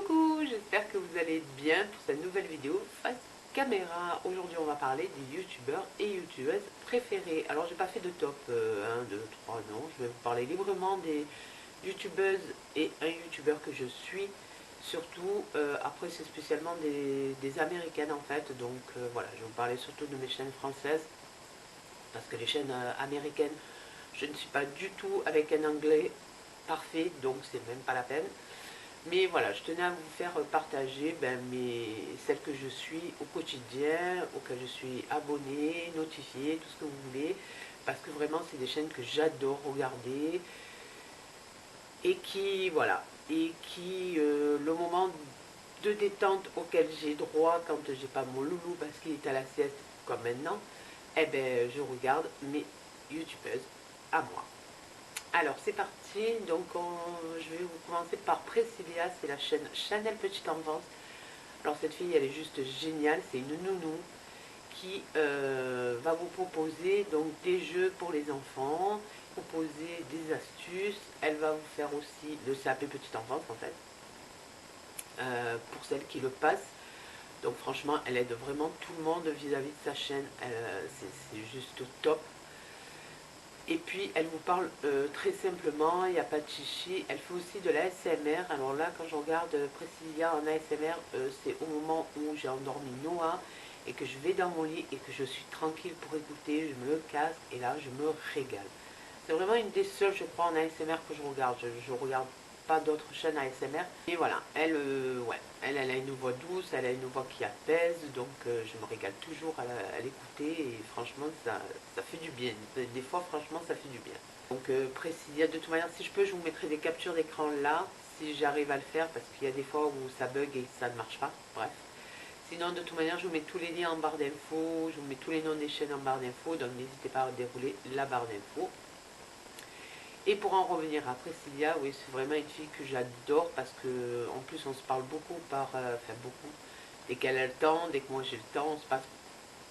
Coucou, j'espère que vous allez bien pour cette nouvelle vidéo face caméra. Aujourd'hui on va parler des youtubeurs et youtubeuses préférés. Alors j'ai pas fait de top 1, 2, 3, non, je vais vous parler librement des youtubeuses et un youtubeur que je suis. Surtout, après c'est spécialement des américaines en fait, donc voilà, je vais vous parler surtout de mes chaînes françaises. Parce que les chaînes américaines, je ne suis pas du tout avec un anglais parfait, donc c'est même pas la peine. Mais voilà, je tenais à vous faire partager celles que je suis au quotidien, auxquelles je suis abonnée, notifiée, tout ce que vous voulez. Parce que vraiment, c'est des chaînes que j'adore regarder. Et qui, voilà, le moment de détente auquel j'ai droit quand j'ai pas mon loulou parce qu'il est à la sieste comme maintenant, eh ben, je regarde mes youtubeuses à moi. Alors c'est parti, donc je vais vous commencer par Priscilla, c'est la chaîne Chanel Petite Enfance. Alors cette fille elle est juste géniale, c'est une nounou qui va vous proposer donc des jeux pour les enfants, proposer des astuces, elle va vous faire aussi le CAP Petite Enfance en fait, pour celles qui le passent. Donc franchement elle aide vraiment tout le monde vis-à-vis de sa chaîne, c'est juste top. Et puis elle vous parle très simplement, il n'y a pas de chichi. Elle fait aussi de l'ASMR. Alors là, quand je regarde Priscilla en ASMR, c'est au moment où j'ai endormi Noah et que je vais dans mon lit et que je suis tranquille pour écouter. Je me casse et là, je me régale. C'est vraiment une des seules, je crois, en ASMR que je regarde. Je regarde pas d'autres chaînes ASMR. Et voilà, ouais, elle a une voix douce, elle a une voix qui apaise, donc je me régale toujours à l'écouter et franchement, ça fait du bien. Des fois, franchement, ça fait du bien. Donc, Priscilla, de toute manière, si je peux, je vous mettrai des captures d'écran là, si j'arrive à le faire, parce qu'il y a des fois où ça bug et ça ne marche pas. Bref. Sinon, de toute manière, je vous mets tous les liens en barre d'infos, je vous mets tous les noms des chaînes en barre d'infos, donc n'hésitez pas à dérouler la barre d'infos. Et pour en revenir à Priscilla, oui, c'est vraiment une fille que j'adore parce que en plus on se parle beaucoup enfin beaucoup. Dès qu'elle a le temps, dès que moi j'ai le temps, on se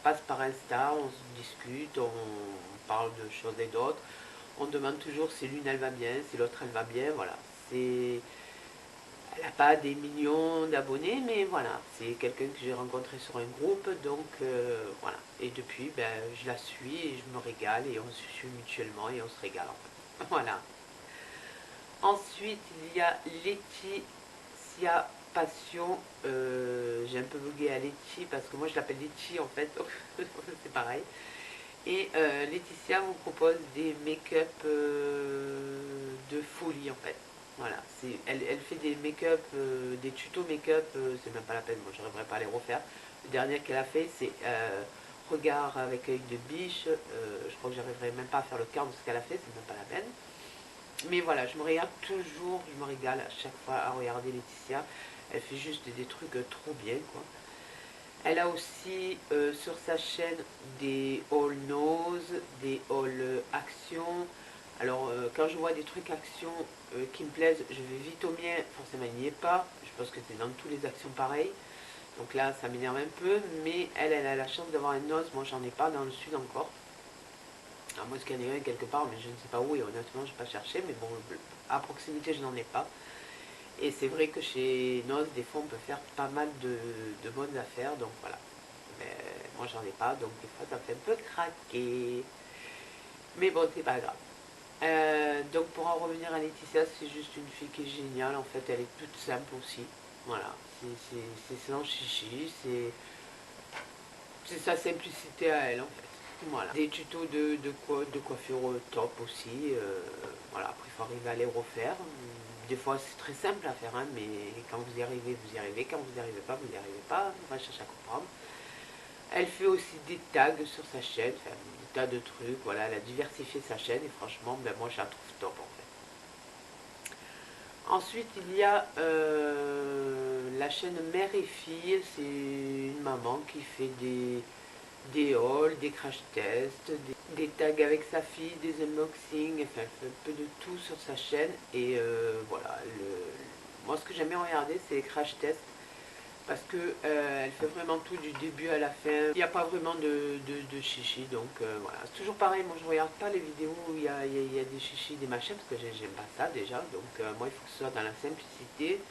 passe par Insta, on se discute, on parle de choses et d'autres. On demande toujours si l'une elle va bien, si l'autre elle va bien, voilà. Elle n'a pas des millions d'abonnés, mais voilà, c'est quelqu'un que j'ai rencontré sur un groupe, donc voilà. Et depuis, je la suis et je me régale et on se suit mutuellement et on se régale en fait. Voilà. Ensuite, il y a Laetitia Passion. J'ai un peu bugué à Letty parce que moi je l'appelle Letty en fait, donc c'est pareil. Et Laetitia vous propose des make-up de folie en fait. Voilà, elle fait des make-up, des tutos make-up, c'est même pas la peine, moi j'arriverai pas à les refaire. Le dernier qu'elle a fait, c'est regard avec œil de biche. Je crois que j'arriverai même pas à faire le quart de ce qu'elle a fait, c'est même pas la peine. Mais voilà, je me regarde toujours, je me régale à chaque fois à regarder Laetitia. Elle fait juste des trucs trop bien, quoi. Elle a aussi sur sa chaîne des haul nose, des haul action. Alors, quand je vois des trucs action qui me plaisent, je vais vite au mien. Forcément, il n'y est pas. Je pense que c'est dans tous les actions pareilles. Donc là, ça m'énerve un peu. Mais elle a la chance d'avoir un nose. Moi, j'en ai pas dans le sud encore. Alors moi, qu'il y en ait un quelque part, mais je ne sais pas où, et honnêtement, je n'ai pas cherché, mais bon, à proximité, je n'en ai pas. Et c'est vrai que chez Noz, des fois, on peut faire pas mal de bonnes affaires, donc voilà. Mais moi, j'en ai pas, donc des fois, ça me fait un peu craquer. Mais bon, c'est pas grave. Donc pour en revenir à Laetitia, c'est juste une fille qui est géniale, en fait, elle est toute simple aussi. Voilà, c'est sans chichi, c'est sa simplicité à elle, en fait. Voilà. Des tutos de coiffure top aussi. Voilà, après il faut arriver à les refaire. Des fois c'est très simple à faire, hein, mais quand vous y arrivez, vous y arrivez. Quand vous n'y arrivez pas, vous n'y arrivez pas. On va chercher à comprendre. Elle fait aussi des tags sur sa chaîne, enfin, des tas de trucs. Voilà, elle a diversifié sa chaîne et franchement, moi je la trouve top en fait. Ensuite, il y a la chaîne Mère et Fille. C'est une maman qui fait des hauls, des crash tests, des tags avec sa fille, des unboxings, enfin elle fait un peu de tout sur sa chaîne. Et voilà, moi ce que j'aime bien regarder c'est les crash tests parce que elle fait vraiment tout du début à la fin. Il n'y a pas vraiment de chichi, donc voilà. C'est toujours pareil, moi je regarde pas les vidéos où il y a des chichis, des machins, parce que j'aime pas ça déjà. Donc moi il faut que ce soit dans la simplicité.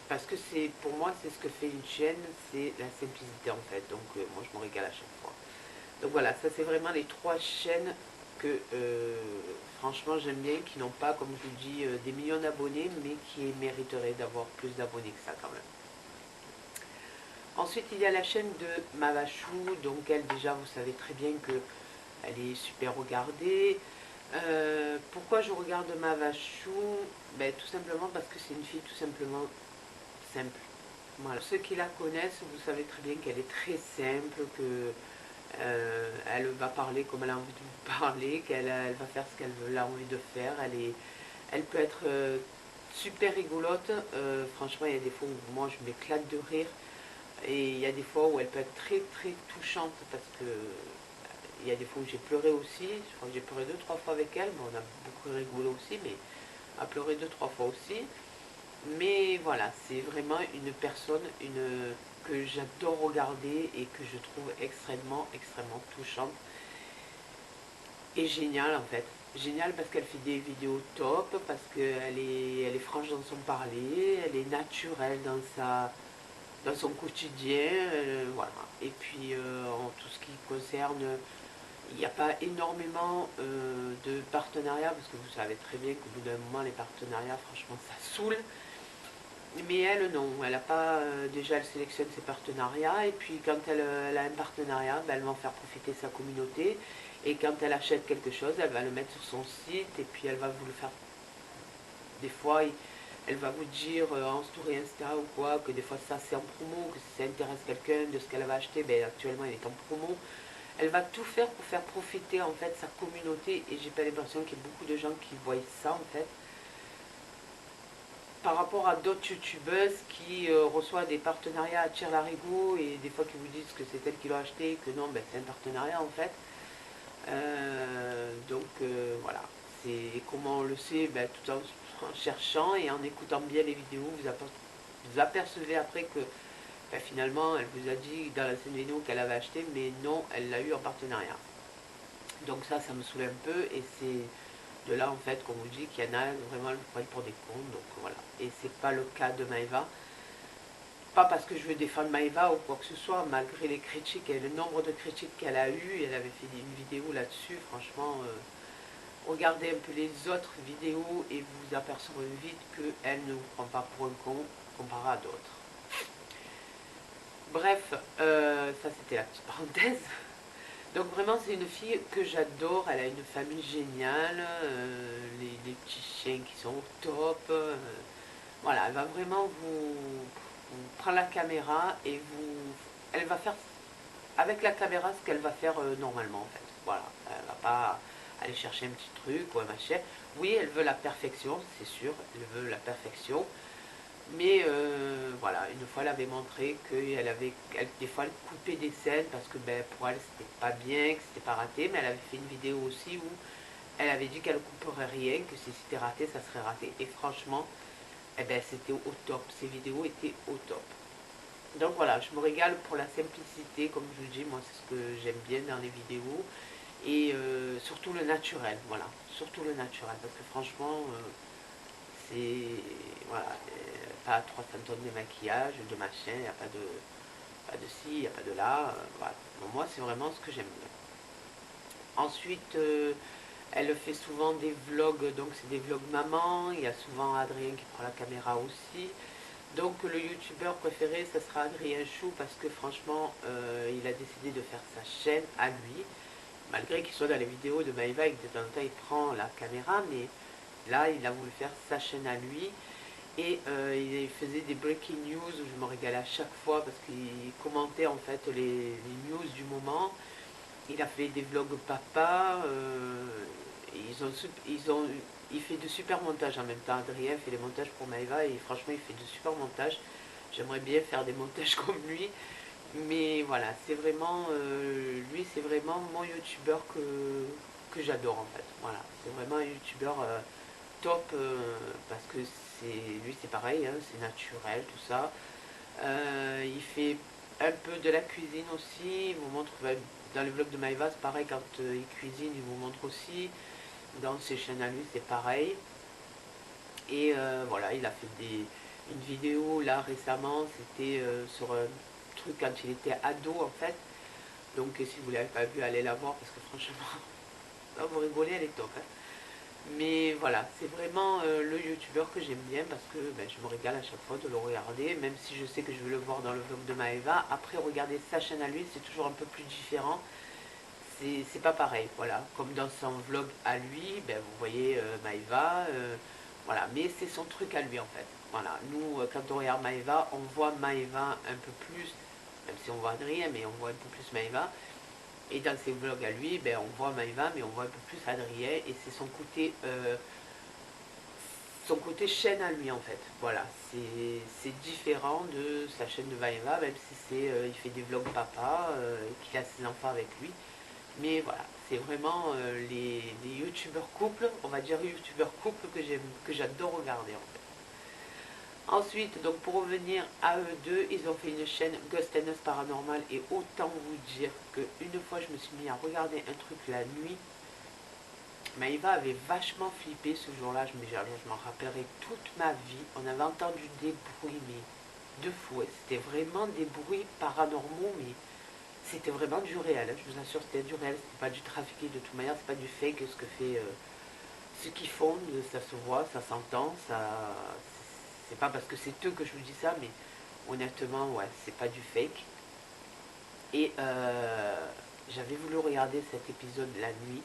parce que c'est, pour moi, c'est ce que fait une chaîne, c'est la simplicité en fait. Donc moi je me régale à chaque fois. Donc voilà, ça c'est vraiment les 3 chaînes que franchement j'aime bien, qui n'ont pas, comme je vous dis, des millions d'abonnés, mais qui mériteraient d'avoir plus d'abonnés que ça quand même. Ensuite, il y a la chaîne de Mavachou, donc elle déjà, vous savez très bien que elle est super regardée. Pourquoi je regarde Mavachou? Ben, tout simplement parce que c'est une fille tout simplement simple. Voilà. Ceux qui la connaissent, vous savez très bien qu'elle est très simple, que elle va parler comme elle a envie de vous parler, elle va faire ce qu'elle a envie de faire. Elle peut être super rigolote. Franchement, il y a des fois où moi je m'éclate de rire. Et il y a des fois où elle peut être très très touchante parce que il y a des fois où j'ai pleuré aussi. Je crois que j'ai pleuré 2 3 fois avec elle. Bon, on a beaucoup rigolé aussi, mais a pleuré 2 3 fois aussi. Mais voilà, c'est vraiment une personne que j'adore regarder et que je trouve extrêmement touchante et géniale en fait. Géniale parce qu'elle fait des vidéos top, parce elle est franche dans son parler, elle est naturelle dans son quotidien, voilà. Et puis en tout ce qui concerne, il n'y a pas énormément de partenariats, parce que vous savez très bien qu'au bout d'un moment, les partenariats, franchement, ça saoule. Mais elle, non, elle a pas. Déjà, elle sélectionne ses partenariats, et puis quand elle a un partenariat, ben, elle va en faire profiter sa communauté. Et quand elle achète quelque chose, elle va le mettre sur son site, et puis elle va vous le faire. Des fois, elle va vous dire en story Insta ou quoi, que des fois ça c'est en promo, que si ça intéresse quelqu'un de ce qu'elle va acheter, ben, actuellement elle est en promo. Elle va tout faire pour faire profiter en fait sa communauté, et j'ai pas l'impression qu'il y ait beaucoup de gens qui voient ça en fait, par rapport à d'autres youtubeuses qui reçoivent des partenariats à tir larigot, et des fois qui vous disent que c'est elle qui l'a acheté, que non, ben, c'est un partenariat en fait. Voilà, c'est comment on le sait, ben, tout en cherchant et en écoutant bien les vidéos, vous apercevez après que ben, finalement elle vous a dit dans la scène vidéo qu'elle avait acheté, mais non, elle l'a eu en partenariat. Donc ça me saoule un peu, et c'est de là en fait qu'on vous dit qu'il y en a vraiment le prennent pour des cons, donc voilà. Et c'est pas le cas de Maëva. Pas parce que je veux défendre Maëva ou quoi que ce soit, malgré les critiques et le nombre de critiques qu'elle a eu. Elle avait fait une vidéo là-dessus, franchement, regardez un peu les autres vidéos et vous vous apercevrez vite qu'elle ne vous prend pas pour un con comparé à d'autres. Bref, ça c'était la petite parenthèse. Donc vraiment c'est une fille que j'adore, elle a une famille géniale, les petits chiens qui sont au top. Voilà, elle va vraiment vous prendre la caméra et elle va faire avec la caméra ce qu'elle va faire normalement en fait. Voilà, elle va pas aller chercher un petit truc ou un machin. Oui, elle veut la perfection, c'est sûr, elle veut la perfection. Mais voilà, une fois elle avait montré des fois elle coupait des scènes parce que ben, pour elle c'était pas bien, que c'était pas raté, mais elle avait fait une vidéo aussi où elle avait dit qu'elle ne couperait rien, que si c'était raté, ça serait raté. Et franchement, eh ben, c'était au top, ces vidéos étaient au top. Donc voilà, je me régale pour la simplicité, comme je vous dis, moi c'est ce que j'aime bien dans les vidéos. Et surtout le naturel, voilà, surtout le naturel, parce que franchement, c'est, voilà, pas 300 tonnes de maquillage, de machin, il n'y a pas de ci, il n'y a pas de là, voilà. Bon, moi c'est vraiment ce que j'aime bien. Ensuite, elle fait souvent des vlogs, donc c'est des vlogs maman, il y a souvent Adrien qui prend la caméra aussi. Donc le youtubeur préféré, ça sera Adrien Chou, parce que franchement, il a décidé de faire sa chaîne à lui, malgré qu'il soit dans les vidéos de Maëva et que de temps en temps il prend la caméra, mais là il a voulu faire sa chaîne à lui. Et il faisait des breaking news où je me régalais à chaque fois parce qu'il commentait en fait les news du moment. Il a fait des vlogs papa, il fait de super montages en même temps. Adrien fait les montages pour Maëva et franchement il fait de super montages. J'aimerais bien faire des montages comme lui. Mais voilà, c'est vraiment, lui c'est vraiment mon youtubeur que j'adore en fait. Voilà, c'est vraiment un youtubeur top parce que lui c'est pareil, hein, c'est naturel tout ça. Il fait un peu de la cuisine aussi, il vous montre, dans les vlogs de Maëva c'est pareil, quand il cuisine il vous montre aussi, dans ses chaînes à lui c'est pareil. Et voilà, il a fait une vidéo là récemment, c'était sur un truc quand il était ado en fait. Donc si vous ne l'avez pas vu, allez la voir parce que franchement, là, vous rigolez, elle est top. Hein. Mais voilà, c'est vraiment le youtubeur que j'aime bien parce que ben, je me régale à chaque fois de le regarder, même si je sais que je vais le voir dans le vlog de Maeva. Après, regarder sa chaîne à lui, c'est toujours un peu plus différent. C'est pas pareil, voilà. Comme dans son vlog à lui, ben, vous voyez Maeva, voilà. Mais c'est son truc à lui en fait. Voilà, nous, quand on regarde Maeva, on voit Maeva un peu plus, même si on voit Adrien, mais on voit un peu plus Maeva. Et dans ses vlogs à lui, ben, on voit Maëva, mais on voit un peu plus Adrien, et c'est son côté chaîne à lui en fait. Voilà, c'est différent de sa chaîne de Maëva, même si il fait des vlogs papa, et qu'il a ses enfants avec lui. Mais voilà, c'est vraiment les youtubeurs couples, on va dire youtubeurs couples que j'adore regarder en fait. Ensuite, donc pour revenir à eux deux, ils ont fait une chaîne Ghost and Us Paranormal et autant vous dire qu'une fois je me suis mis à regarder un truc la nuit, Maïva avait vachement flippé ce jour-là, je m'en rappellerai toute ma vie. On avait entendu des bruits, mais de fou, hein. C'était vraiment des bruits paranormaux, mais c'était vraiment du réel, hein. Je vous assure, c'était du réel, c'était pas du trafiqué de toute manière, c'est pas du fake ce que fait ce qu'ils font, ça se voit, ça s'entend, ça. C'est pas parce que c'est eux que je vous dis ça, mais honnêtement, ouais, c'est pas du fake. Et j'avais voulu regarder cet épisode la nuit.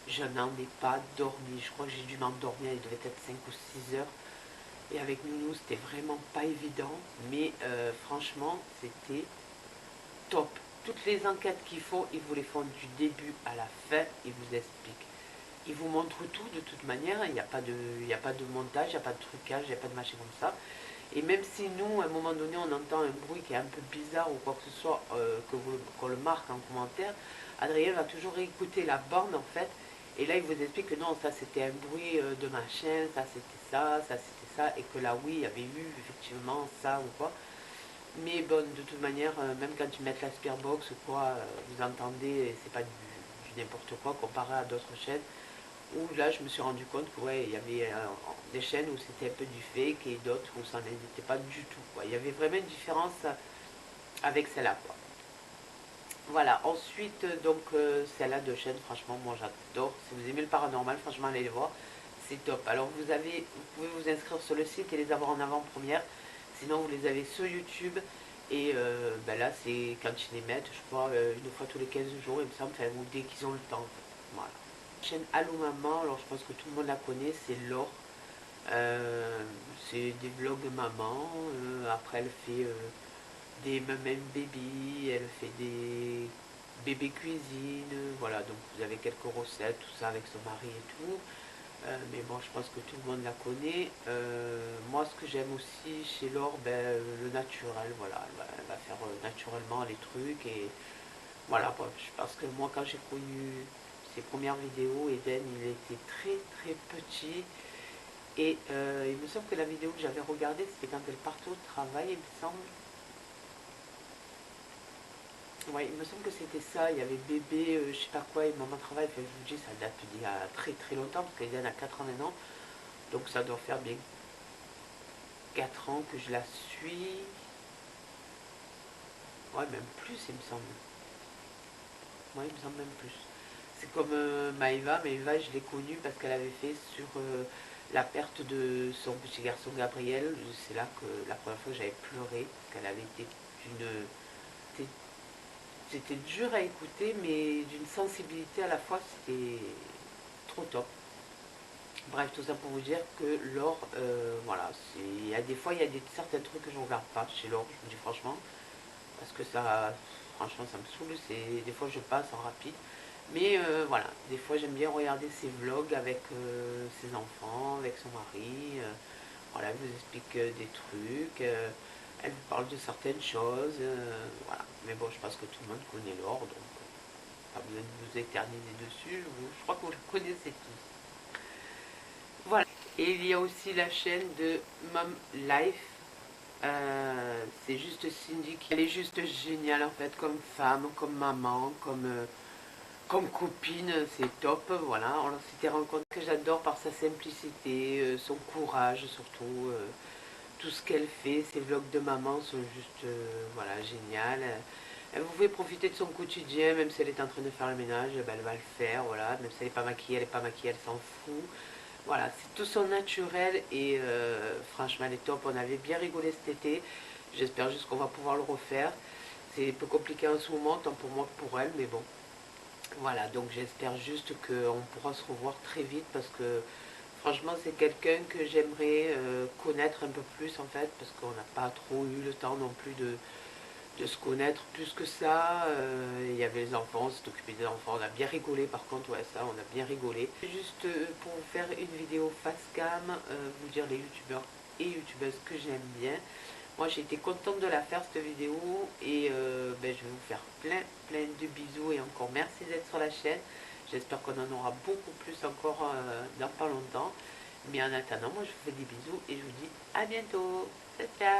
Je n'en ai pas dormi. Je crois que j'ai dû m'endormir, il devait être 5 ou 6 heures. Et avec Nounou, c'était vraiment pas évident. Mais franchement, c'était top. Toutes les enquêtes qu'ils font, ils vous les font du début à la fin. Ils vous expliquent. Ils vous montrent tout de toute manière. Il n'y a pas de montage, il n'y a pas de trucage, il n'y a pas de machin comme ça. Et même si nous, à un moment donné, on entend un bruit qui est un peu bizarre ou quoi que ce soit, qu'on le marque en commentaire, Adrien va toujours écouter la bande en fait. Et là, il vous explique que non, ça c'était un bruit de machin, ça c'était ça c'était ça, et que là, oui, il y avait eu effectivement ça ou quoi. Mais bon, de toute manière, même quand ils mettent la Spearbox ou quoi, vous entendez, c'est pas du n'importe quoi comparé à d'autres chaînes où là je me suis rendu compte que ouais, il y avait des chaînes où c'était un peu du fake et d'autres où ça n'était pas du tout. Quoi. Il y avait vraiment une différence avec celle-là. Quoi. Voilà, ensuite donc celle-là de chaîne, franchement moi j'adore. Si vous aimez le paranormal, franchement allez les voir. C'est top. Alors vous pouvez vous inscrire sur le site et les avoir en avant-première. Sinon vous les avez sur YouTube. Et ben là c'est quand ils les mettent, je crois, une fois tous les 15 jours, il me semble, ou dès qu'ils ont le temps. Voilà. Chaîne Allô Maman, alors je pense que tout le monde la connaît, c'est Laure. C'est des vlogs maman. Après, elle fait des même baby, elle fait des bébés cuisine. Voilà, donc vous avez quelques recettes, tout ça avec son mari et tout. Mais bon, je pense que tout le monde la connaît. Moi, ce que j'aime aussi chez Laure, ben, le naturel. Voilà, elle va faire naturellement les trucs. Et voilà, bon, je pense que moi, quand j'ai connu ses premières vidéos, Eden, il était très très petit. Et il me semble que la vidéo que j'avais regardée, c'était quand elle partait au travail, il me semble. Ouais, il me semble que c'était ça. Il y avait bébé, je sais pas quoi, et maman travail. Enfin, je vous dis, ça date d'il y a très très longtemps, parce qu'Eden a 80 ans. Donc ça doit faire bien 4 ans que je la suis. Ouais, même plus, il me semble. Ouais, il me semble même plus. C'est comme Maëva. Maëva, je l'ai connue parce qu'elle avait fait sur la perte de son petit garçon Gabriel. C'est là que la première fois que j'avais pleuré, parce qu'elle avait été d'une. C'était dur à écouter, mais d'une sensibilité à la fois, c'était trop top. Bref, tout ça pour vous dire que Laure, voilà, il y a des fois, il y a certains trucs que je ne regarde pas chez Laure, je vous dis franchement, parce que ça, franchement, ça me saoule. Des fois, je passe en rapide. Mais voilà, des fois j'aime bien regarder ses vlogs avec ses enfants, avec son mari. Voilà, elle vous explique des trucs, elle vous parle de certaines choses. Voilà. Mais bon, je pense que tout le monde connaît Laure, donc pas besoin de vous éterniser dessus. Je crois que vous le connaissez tous. Voilà. Et il y a aussi la chaîne de Mom Life. C'est juste Cindy qui elle est juste géniale en fait, comme femme, comme maman, comme copine, c'est top, voilà. On s'était rencontrés que j'adore par sa simplicité, son courage surtout. tout ce qu'elle fait. Ses vlogs de maman sont juste voilà, génial. Elle vous fait profiter de son quotidien, même si elle est en train de faire le ménage, ben, elle va le faire, voilà. Même si elle n'est pas maquillée, elle n'est pas maquillée, elle s'en fout. Voilà, c'est tout son naturel et franchement elle est top. On avait bien rigolé cet été. J'espère juste qu'on va pouvoir le refaire. C'est un peu compliqué en ce moment, tant pour moi que pour elle, mais bon. Voilà, donc j'espère juste qu'on pourra se revoir très vite parce que franchement c'est quelqu'un que j'aimerais connaître un peu plus en fait, parce qu'on n'a pas trop eu le temps non plus de se connaître plus que ça. Il y avait les enfants, on s'est occupé des enfants, on a bien rigolé par contre, ouais ça on a bien rigolé. Juste pour vous faire une vidéo face cam, vous dire les youtubeurs et youtubeuses que j'aime bien. Moi j'ai été contente de la faire cette vidéo et ben, je vais vous faire plein de bisous et encore merci d'être sur la chaîne. J'espère qu'on en aura beaucoup plus encore dans pas longtemps. Mais en attendant, moi je vous fais des bisous et je vous dis à bientôt. Ciao, ciao.